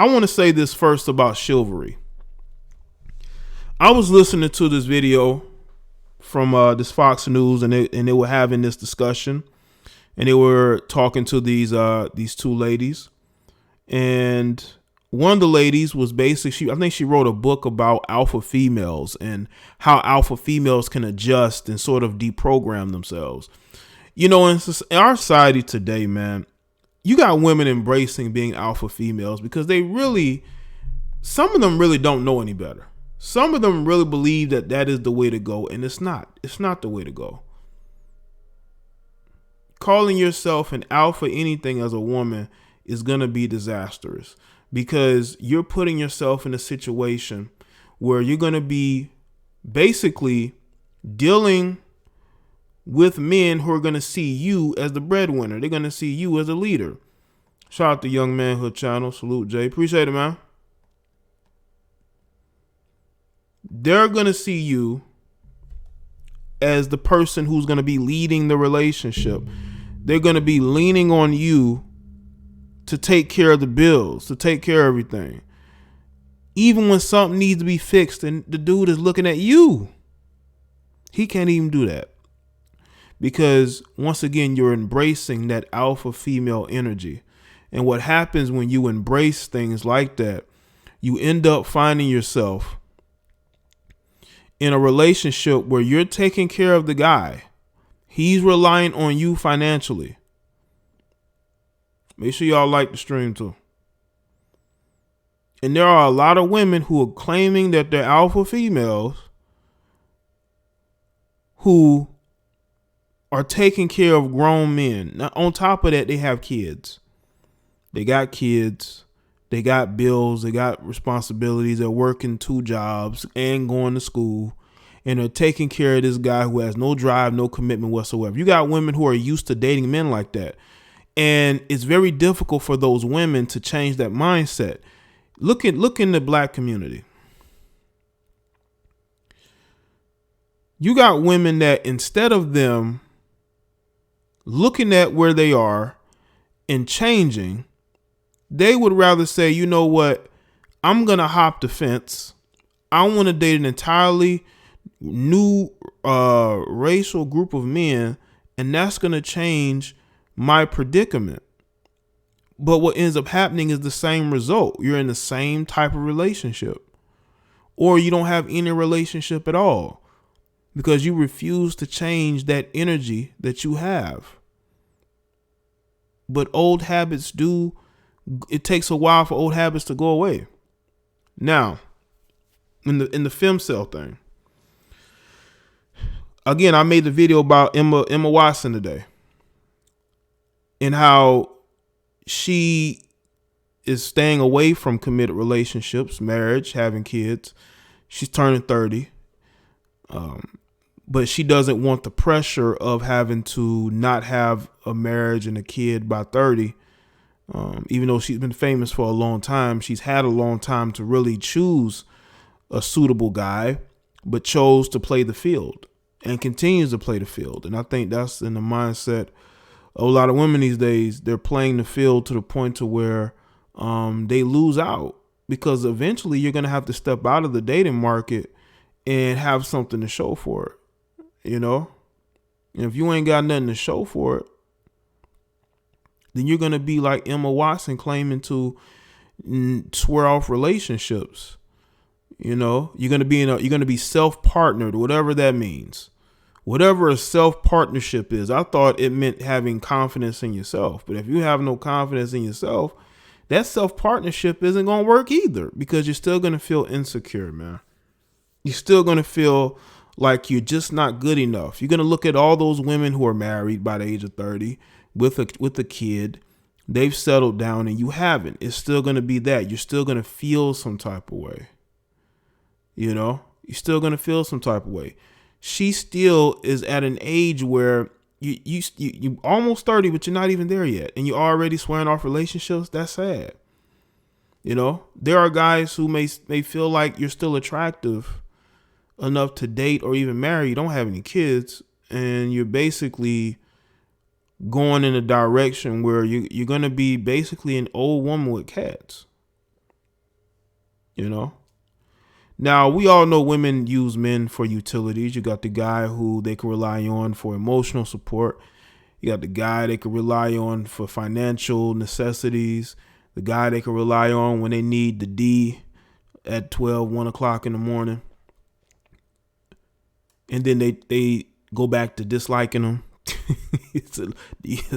I want to say this first about chivalry. I was listening to this video from this Fox News, and they were having this discussion, and they were talking to these two ladies, and one of the ladies was basically, I think she wrote a book about alpha females and how alpha females can adjust and sort of deprogram themselves. You know, in our society today, man, you got women embracing being alpha females because some of them really don't know any better. Some of them really believe that that is the way to go, and it's not. It's not the way to go. Calling yourself an alpha anything as a woman is going to be disastrous because you're putting yourself in a situation where you're going to be basically dealing with men who are going to see you as the breadwinner. They're going to see you as a leader. Shout out to Young Manhood Channel. Salute, Jaye. Appreciate it, man. They're going to see you as the person who's going to be leading the relationship. They're going to be leaning on you to take care of the bills, to take care of everything. Even when something needs to be fixed and the dude is looking at you, he can't even do that. Because once again, you're embracing that alpha female energy. And what happens when you embrace things like that, you end up finding yourself in a relationship where you're taking care of the guy. He's relying on you financially. Make sure y'all like the stream too. And there are a lot of women who are claiming that they're alpha females who are taking care of grown men. Now, on top of that, they have kids. They got kids. They got bills. They got responsibilities. They're working 2 jobs and going to school. And they're taking care of this guy who has no drive, no commitment whatsoever. You got women who are used to dating men like that. And it's very difficult for those women to change that mindset. Look in the black community. You got women that instead of them looking at where they are and changing, they would rather say, you know what, I'm going to hop the fence. I want to date an entirely new racial group of men, and that's going to change my predicament. But what ends up happening is the same result. You're in the same type of relationship, or you don't have any relationship at all because you refuse to change that energy that you have. But old habits it takes a while for old habits to go away. Now, in the FemceIs thing, again, I made the video about Emma Watson today and how she is staying away from committed relationships, marriage, having kids. She's turning 30. But she doesn't want the pressure of having to not have a marriage and a kid by 30. Even though she's been famous for a long time, she's had a long time to really choose a suitable guy, but chose to play the field and continues to play the field. And I think that's in the mindset of a lot of women these days. They're playing the field to the point to where they lose out, because eventually you're going to have to step out of the dating market and have something to show for it. You know, and if you ain't got nothing to show for it, then you're going to be like Emma Watson claiming to swear off relationships. You know, you're going to be self-partnered, whatever that means. Whatever a self-partnership is. I thought it meant having confidence in yourself. But if you have no confidence in yourself, that self-partnership isn't going to work either, because you're still going to feel insecure, man. You're still going to feel like you're just not good enough. You're going to look at all those women who are married by the age of 30 with a kid. They've settled down and you haven't. It's still going to be that. You're still going to feel some type of way. You know, you're still going to feel some type of way. She still is at an age where you almost 30, but you're not even there yet. And you're already swearing off relationships. That's sad. You know, there are guys who may feel like you're still attractive enough to date or even marry. You don't have any kids, and you're basically going in a direction where you're going to be basically an old woman with cats. you know. Now, we all know women use men for utilities. You got the guy who they can rely on for emotional support. You got the guy they can rely on for financial necessities. The guy they can rely on when they need the D at 1 o'clock in the morning. And then they go back to disliking them.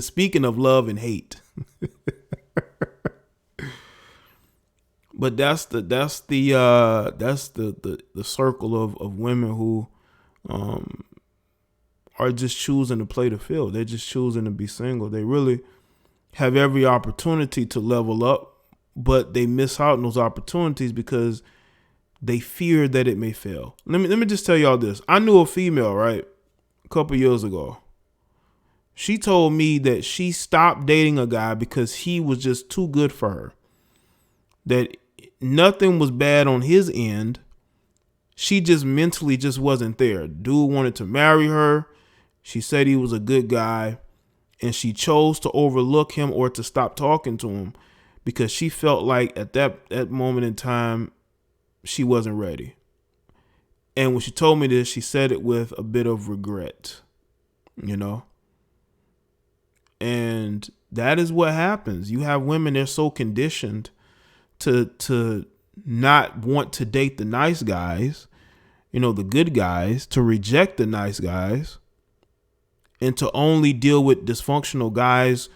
Speaking of love and hate. But that's the circle of women who are just choosing to play the field. They're just choosing to be single. They really have every opportunity to level up, but they miss out on those opportunities because they fear that it may fail. Let me just tell y'all this. I knew a female, right, a couple years ago. She told me that she stopped dating a guy because he was just too good for her. That nothing was bad on his end. She just mentally just wasn't there. Dude wanted to marry her. She said he was a good guy, and she chose to overlook him or to stop talking to him because she felt like at that moment in time, she wasn't ready. And when she told me this, she said it with a bit of regret, you know? And that is what happens. You have women, they're so conditioned to not want to date the nice guys, you know, the good guys, to reject the nice guys, and to only deal with dysfunctional guys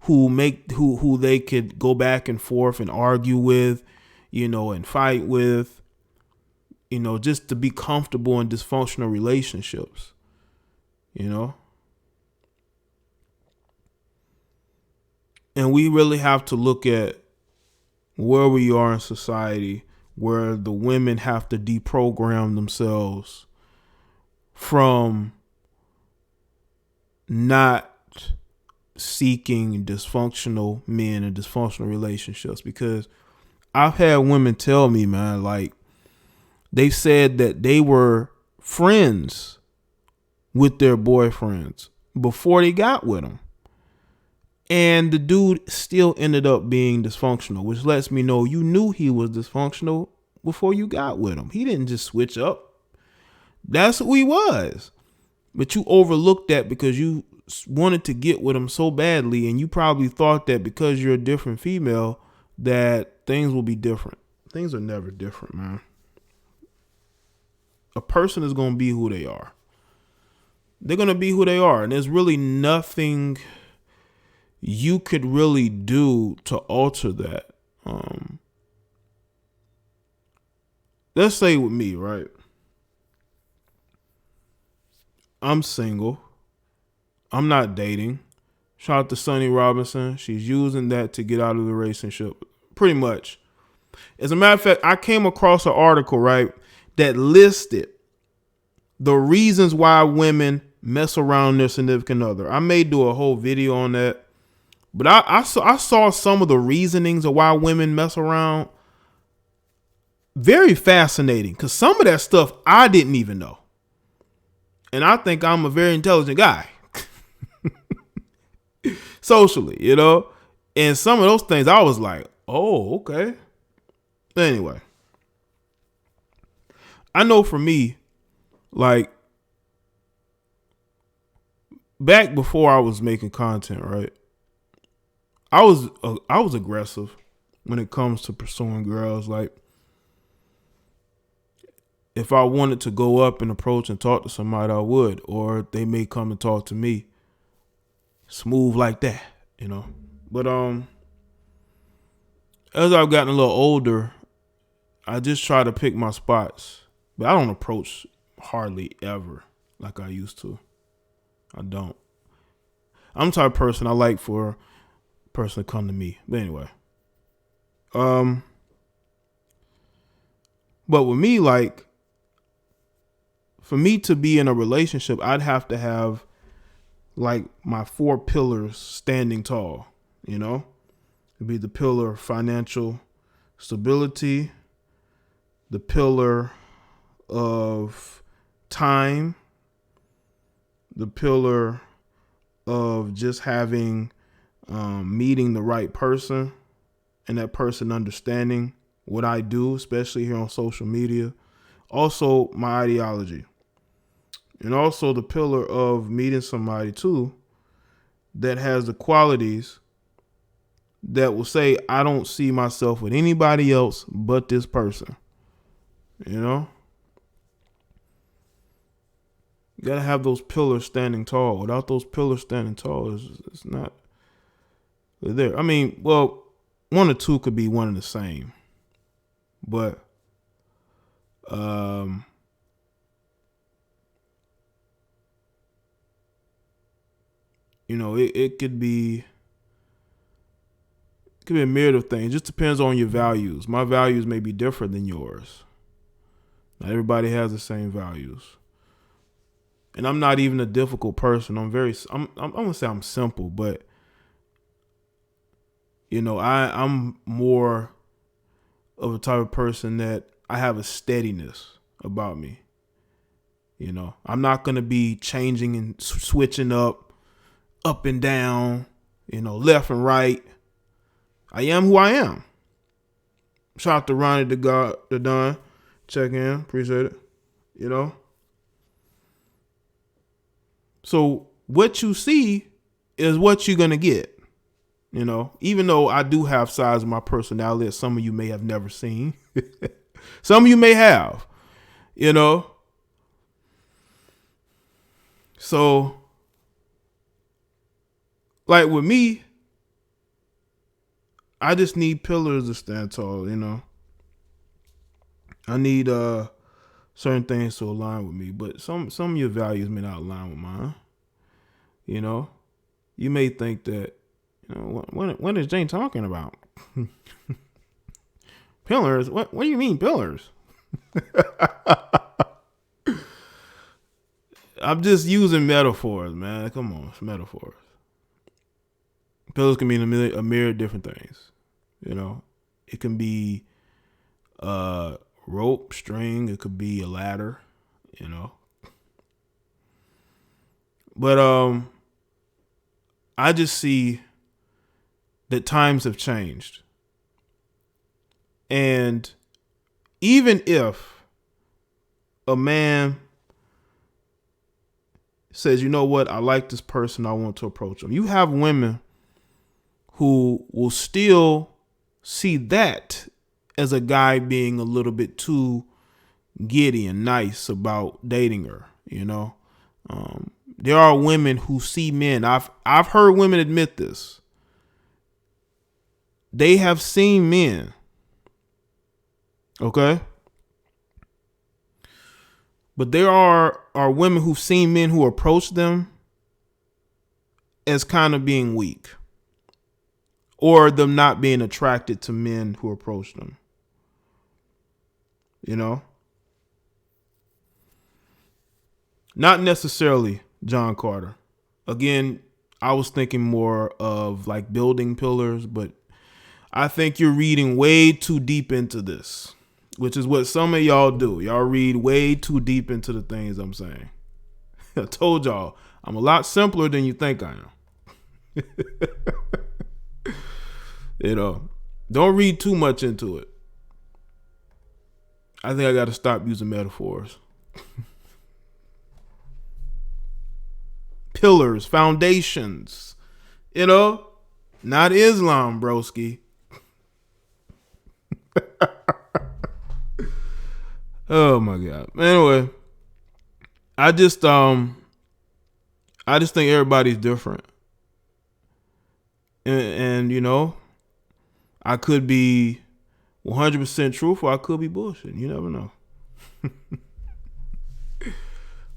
who they could go back and forth and argue with, you know, and fight with, you know, just to be comfortable in dysfunctional relationships, you know. And we really have to look at where we are in society, where the women have to deprogram themselves from not seeking dysfunctional men and dysfunctional relationships. Because I've had women tell me, man, like, they said that they were friends with their boyfriends before they got with them. And the dude still ended up being dysfunctional, which lets me know you knew he was dysfunctional before you got with him. He didn't just switch up. That's who he was. But you overlooked that because you wanted to get with him so badly, and you probably thought that because you're a different female that things will be different. Things are never different, man. A person is going to be who they are. They're going to be who they are, and there's really nothing you could really do to alter that. Let's say with me, right? I'm single. I'm not dating. Shout out to Sonny Robinson. She's using that to get out of the relationship, pretty much. As a matter of fact, I came across an article, right, that listed the reasons why women mess around their significant other. I may do a whole video on that. But I saw some of the reasonings of why women mess around. Very fascinating, because some of that stuff I didn't even know. And I think I'm a very intelligent guy. Socially, you know. And some of those things I was like, oh, okay. Anyway. I know for me, like, back before I was making content, right? I was aggressive when it comes to pursuing girls. Like, if I wanted to go up and approach and talk to somebody, I would, or they may come and talk to me. Smooth like that, you know. But as I've gotten a little older, I just try to pick my spots. But I don't approach hardly ever like I used to. I don't. I'm the type of person I like for person to come to me. But anyway. But with me, like, for me to be in a relationship, I'd have to have like my 4 pillars standing tall, you know? It'd be the pillar of financial stability, the pillar of time, the pillar of just having meeting the right person and that person understanding what I do, especially here on social media. Also, my ideology. And also the pillar of meeting somebody, too, that has the qualities that will say, I don't see myself with anybody else but this person. You know? You got to have those pillars standing tall. Without those pillars standing tall, it's not there. I mean, well, one or two could be one and the same. But, you know, it could be a myriad of things. It just depends on your values. My values may be different than yours. Not everybody has the same values. And I'm not even a difficult person. I'm gonna say I'm simple, but you know, I'm more of a type of person that I have a steadiness about me. You know, I'm not gonna be changing and switching up and down, you know, left and right. I am who I am. Shout out to Ronnie the Don. Check in. Appreciate it. You know. So what you see is what you're going to get. You know, even though I do have sides of my personality that some of you may have never seen. Some of you may have. You know. So, like with me, I just need pillars to stand tall, you know. I need certain things to align with me, but some of your values may not align with mine. You know, you may think that, you know, what is Jane talking about? Pillars? What do you mean pillars? I'm just using metaphors, man. Come on, it's metaphors. Pillars can mean a myriad of different things. You know, it can be rope, string. It could be a ladder, you know. But I just see that times have changed. And even if a man says, you know what, I like this person, I want to approach them. You have women who will still see that as a guy being a little bit too giddy and nice about dating her, you know. There are women who see men. I've heard women admit this. They have seen men. Okay. But there are women who've seen men who approach them as kind of being weak, or them not being attracted to men who approach them. You know? Not necessarily John Carter. Again, I was thinking more of like building pillars, but I think you're reading way too deep into this, which is what some of y'all do. Y'all read way too deep into the things I'm saying. I told y'all, I'm a lot simpler than you think I am. You know, don't read too much into it. I think I got to stop using metaphors. Pillars, foundations, you know, not Islam, broski. Oh my God. Anyway, I just think everybody's different. And you know, I could be 100% truthful. I could be bullshit. You never know.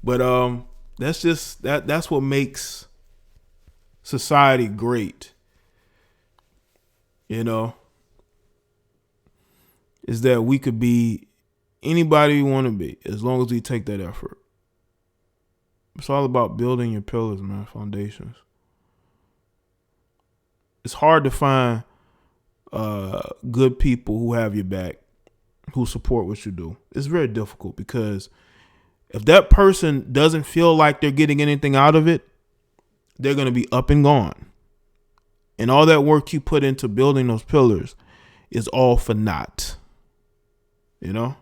But that's just that's what makes society great. You know, is that we could be anybody we want to be as long as we take that effort. It's all about building your pillars, man, foundations. It's hard to find good people who have your back, who support what you do. It's very difficult because if that person doesn't feel like they're getting anything out of it, they're going to be up and gone. And all that work you put into building those pillars is all for naught. you know?